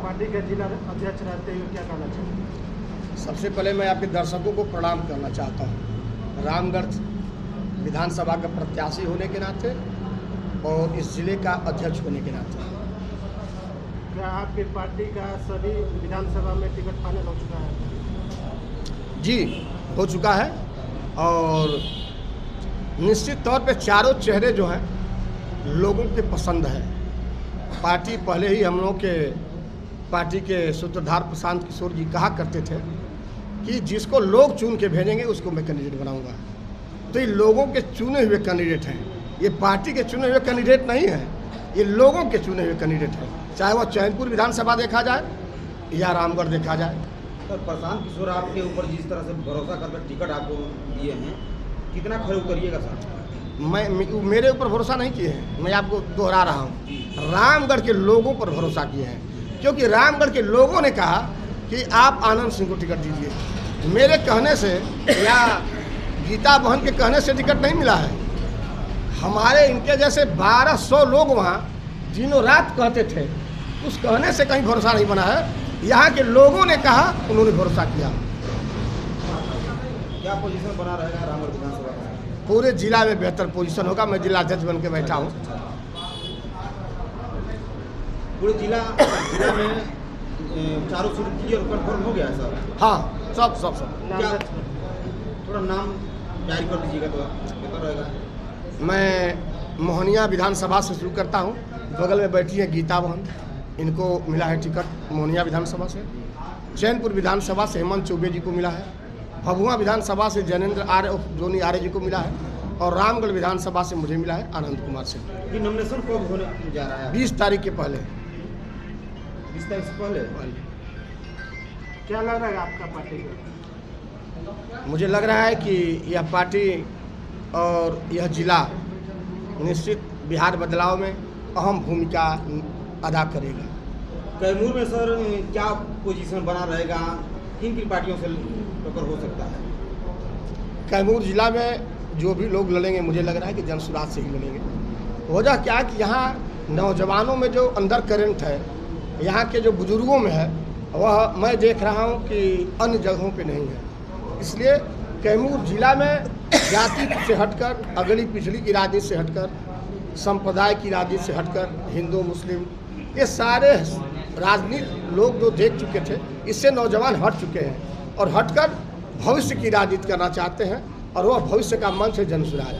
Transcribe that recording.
Party के जिला अध्यक्ष रहते हुए क्या कहना चाहिए? सबसे पहले मैं आपके दर्शकों को प्रणाम करना चाहता हूँ। रामगढ़ विधानसभा का प्रत्याशी होने के नाते और इस जिले का अध्यक्ष होने के नाते। क्या आपकी पार्टी का सभी विधानसभा में टिकट फाइनल हो चुका है? जी हो चुका है और निश्चित तौर पे चारों चेहरे जो हैं लोगों के पसंद है। पार्टी पहले ही हम लोग के पार्टी के सूत्रधार प्रशांत किशोर जी कहा करते थे कि जिसको लोग चुन के भेजेंगे उसको मैं कैंडिडेट बनाऊंगा। तो ये लोगों के चुने हुए कैंडिडेट हैं, ये पार्टी के चुने हुए कैंडिडेट नहीं हैं, ये लोगों के चुने हुए कैंडिडेट हैं। चाहे वह चैनपुर विधानसभा देखा जाए या रामगढ़ देखा जाए। सर, प्रशांत किशोर आपके ऊपर जिस तरह से भरोसा करके टिकट आपको दिए हैं, कितना खरे उतरिएगा सर? मेरे ऊपर भरोसा नहीं किए हैं, मैं आपको दोहरा रहा हूँ। रामगढ़ के लोगों पर भरोसा किए हैं, क्योंकि रामगढ़ के लोगों ने कहा कि आप आनंद सिंह को टिकट दीजिए। मेरे कहने से या गीता बहन के कहने से टिकट नहीं मिला है। हमारे इनके जैसे 1200 लोग वहाँ दिनों रात कहते थे, उस कहने से कहीं भरोसा नहीं बना है। यहाँ के लोगों ने कहा, उन्होंने भरोसा किया। क्या पोजीशन बना रहेगा रामगढ़ विधानसभा का? पूरे जिला में बेहतर पोजीशन होगा। मैं जिला अध्यक्ष बन के बैठा हूँ। पूरे जिला में चारों सीट क्लियर कन्फर्म हो गया है सर? हाँ, सब क्या थोड़ा नाम जारी कर दीजिएगा तो बेहतर रहेगा। मैं मोहनिया विधानसभा से शुरू करता हूँ। बगल में बैठी है गीता बहन, इनको मिला है टिकट मोहनिया विधानसभा से। चैनपुर विधानसभा से हेमंत चौबे जी को मिला है। भभुआ विधानसभा से जैनेन्द्र आर्य जोनी आर्य जी को मिला है और रामगढ़ विधानसभा से मुझे मिला है आनंद कुमार से। ये नॉमिनेशन कब होने जा रहा है? 20 तारीख के पहले। 20 तारीख से पहले? क्या लग रहा है आपका पार्टी को? मुझे लग रहा है कि यह पार्टी और यह जिला निश्चित बिहार बदलाव में अहम भूमिका अदा करेगा। कैमूर में सर क्या पोजीशन बना रहेगा? किन किन पार्टियों से टक्कर हो सकता है? कैमूर जिला में जो भी लोग लड़ेंगे, मुझे लग रहा है कि जनसुराज से ही लड़ेंगे। वजह क्या है कि यहाँ नौजवानों में जो अंदर करंट है, यहाँ के जो बुजुर्गों में है, वह मैं देख रहा हूँ कि अन्य जगहों पे नहीं है। इसलिए कैमूर जिला में जाति से हटकर, अगली पिछड़ी की राजनीति से हटकर, संप्रदाय की राजनीति से हटकर, हिंदू मुस्लिम ये सारे राजनीति लोग जो देख चुके थे, इससे नौजवान हट चुके हैं और हटकर भविष्य की राजनीति करना चाहते हैं और वह भविष्य का मंच है जनसुराज।